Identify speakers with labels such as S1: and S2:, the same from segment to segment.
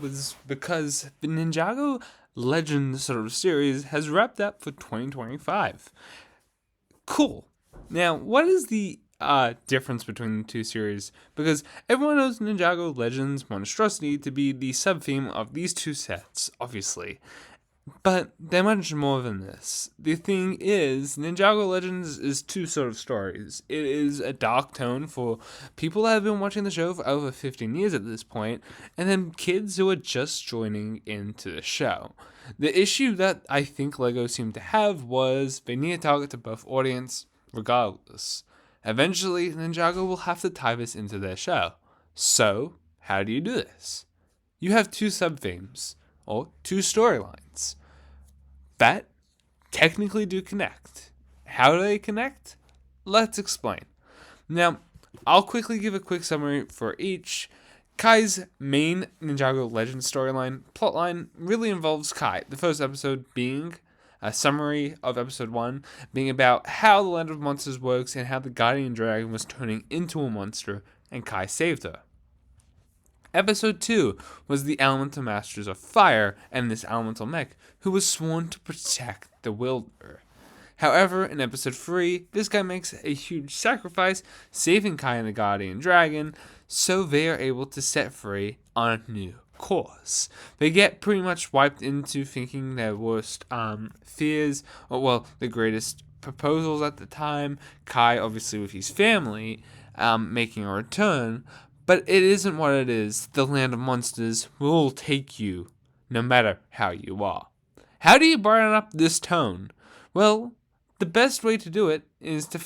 S1: was because the Ninjago Legends sort of series has wrapped up for 2025. Cool. Now, what is the difference between the two series? Because everyone knows Ninjago Legends Monstrosity to be the sub theme of these two sets, obviously. But they're much more than this. The thing is, Ninjago Legends is two sort of stories. It is a dark tone for people that have been watching the show for over 15 years at this point, and then kids who are just joining into the show. The issue that I think LEGO seemed to have was they need to target to both audience, regardless. Eventually, Ninjago will have to tie this into their show. So, how do you do this? You have two sub-themes, or two storylines that technically do connect. How do they connect? Let's explain. Now, I'll quickly give a quick summary for each. Kai's main Ninjago Legends storyline plotline really involves Kai, the first episode being a summary of episode 1, being about how the Land of Monsters works and how the Guardian Dragon was turning into a monster and Kai saved her. Episode 2 was the Elemental Masters of Fire and this Elemental Mech who was sworn to protect the Wielder. However, in episode 3, this guy makes a huge sacrifice, saving Kai and the Guardian Dragon, so they are able to set free on a new course. They get pretty much wiped into thinking their worst fears, or well, the greatest proposals at the time. Kai, obviously with his family, making a return. But it isn't what it is. The Land of Monsters will take you, no matter how you are. How do you brighten up this tone? Well, the best way to do it is to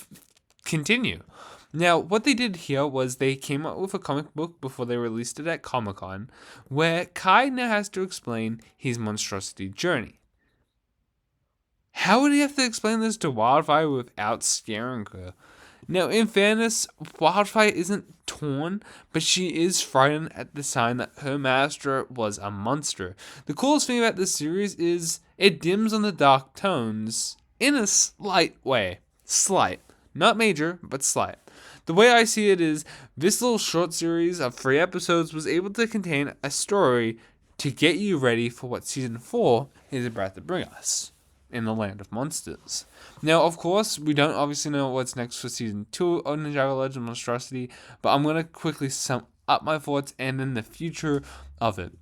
S1: continue. Now, what they did here was they came up with a comic book before they released it at Comic-Con, where Kai now has to explain his monstrosity journey. How would he have to explain this to Wildfire without scaring her? Now, in fairness, Wildfire isn't torn, but she is frightened at the sign that her master was a monster. The coolest thing about this series is it dims on the dark tones in a slight way. Slight. Not major, but slight. The way I see it is, this little short series of 3 episodes was able to contain a story to get you ready for what Season 4 is about to bring us in the Land of Monsters. Now, of course, we don't obviously know what's next for Season 2 of Ninjago Legend Monstrosity, but I'm going to quickly sum up my thoughts and then the future of it.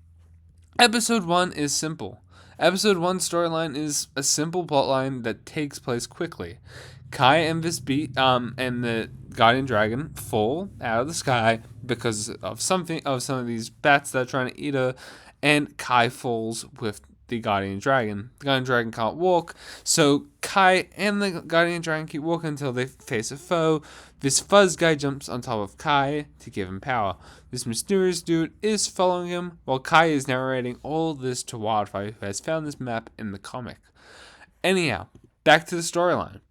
S1: Episode 1 is simple. Episode 1 storyline is a simple plotline that takes place quickly. Kai and and the Guardian Dragon fall out of the sky because of some of these bats that are trying to eat her, and Kai falls with the Guardian Dragon. The Guardian Dragon can't walk, so Kai and the Guardian Dragon keep walking until they face a foe. This Fuzz guy jumps on top of Kai to give him power. This mysterious dude is following him, while Kai is narrating all this to Wildfire, who has found this map in the comic. Anyhow, back to the storyline.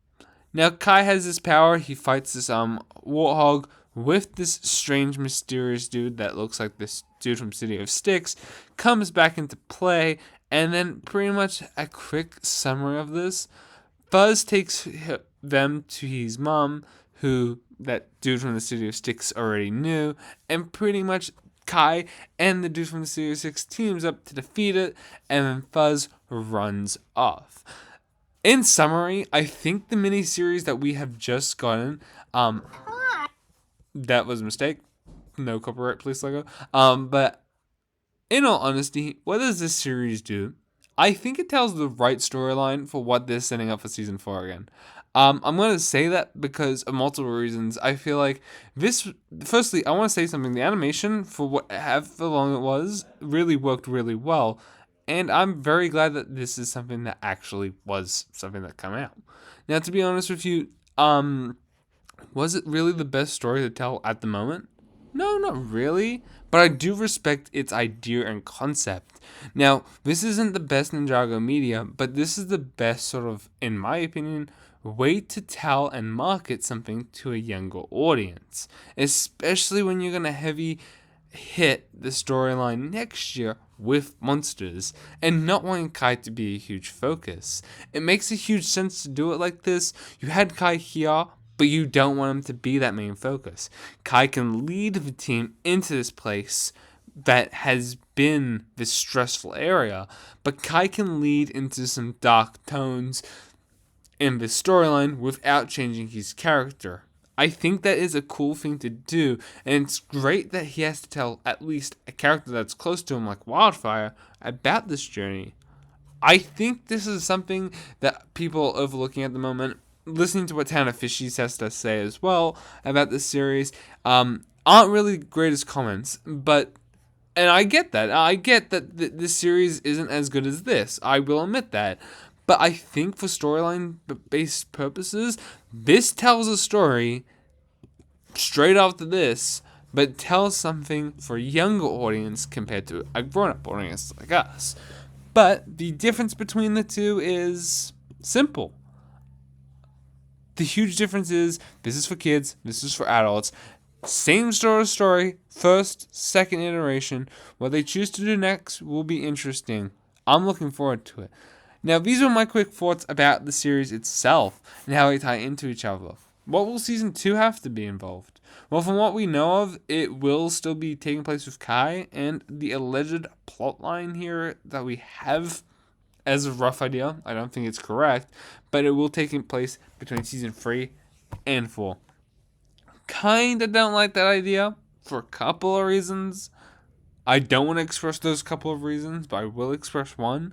S1: Now, Kai has this power. He fights this warthog with this strange, mysterious dude that looks like this dude from City of Sticks, comes back into play. And then pretty much a quick summary of this. Fuzz takes them to his mom, who that dude from the City of Sticks already knew. And pretty much Kai and the dude from the City of Sticks teams up to defeat it. And then Fuzz runs off. In summary, I think the miniseries that we have just gotten, that was a mistake. No copyright, please, LEGO. But in all honesty, what does this series do? I think it tells the right storyline for what they're setting up for Season 4 again. I'm going to say that because of multiple reasons. I feel like this... Firstly, I want to say something. The animation, for however long it was, really worked really well. And I'm very glad that this is something that actually was something that came out. Now, to be honest with you, was it really the best story to tell at the moment? No, not really. But I do respect its idea and concept. Now, this isn't the best Ninjago media, but this is the best sort of, in my opinion, way to tell and market something to a younger audience. Especially when you're going to heavy hit the storyline next year with monsters and not wanting Kai to be a huge focus. It makes a huge sense to do it like this. You had Kai here, but you don't want him to be that main focus. Kai can lead the team into this place that has been this stressful area, but Kai can lead into some dark tones in this storyline without changing his character. I think that is a cool thing to do, and it's great that he has to tell at least a character that's close to him, like Wildfire, about this journey. I think this is something that people are overlooking at the moment. Listening to what Tana Fishies has to say as well about this series, aren't really greatest comments, but and I get that. I get that this series isn't as good as this. I will admit that. But I think for storyline based purposes, this tells a story straight after this, but tells something for a younger audience compared to a grown up audience like us. But the difference between the two is simple. The huge difference is this is for kids, this is for adults. Same sort of story, first, second iteration. What they choose to do next will be interesting. I'm looking forward to it. Now, these are my quick thoughts about the series itself and how they tie into each other. What will Season 2 have to be involved? Well, from what we know of, it will still be taking place with Kai, and the alleged plotline here that we have as a rough idea, I don't think it's correct, but it will take place between Season 3 and 4. Kinda don't like that idea for a couple of reasons. I don't want to express those couple of reasons, but I will express one.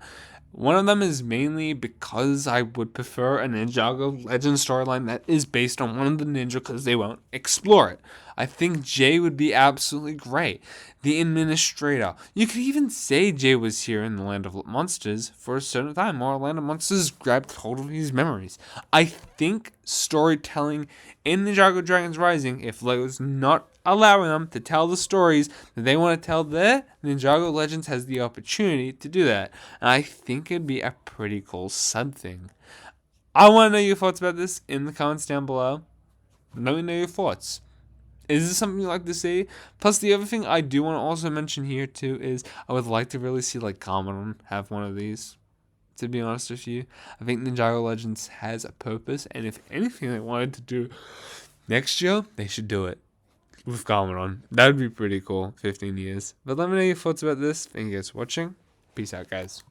S1: One of them is mainly because I would prefer a Ninjago Legend storyline that is based on one of the ninja because they won't explore it. I think Jay would be absolutely great. The administrator. You could even say Jay was here in the Land of Monsters for a certain time, or Land of Monsters grabbed hold of his memories. I think storytelling in Ninjago Dragons Rising, if Lego's not allowing them to tell the stories that they want to tell there, Ninjago Legends has the opportunity to do that. And I think it'd be a pretty cool something. I want to know your thoughts about this in the comments down below. Let me know your thoughts. Is this something you'd like to see? Plus, the other thing I do want to also mention here, too, is I would like to really see, like, Gameron have one of these. To be honest with you, I think Ninjago Legends has a purpose, and if anything they wanted to do next year, they should do it with Gameron. That would be pretty cool, 15 years. But let me know your thoughts about this. Thank you guys for watching. Peace out, guys.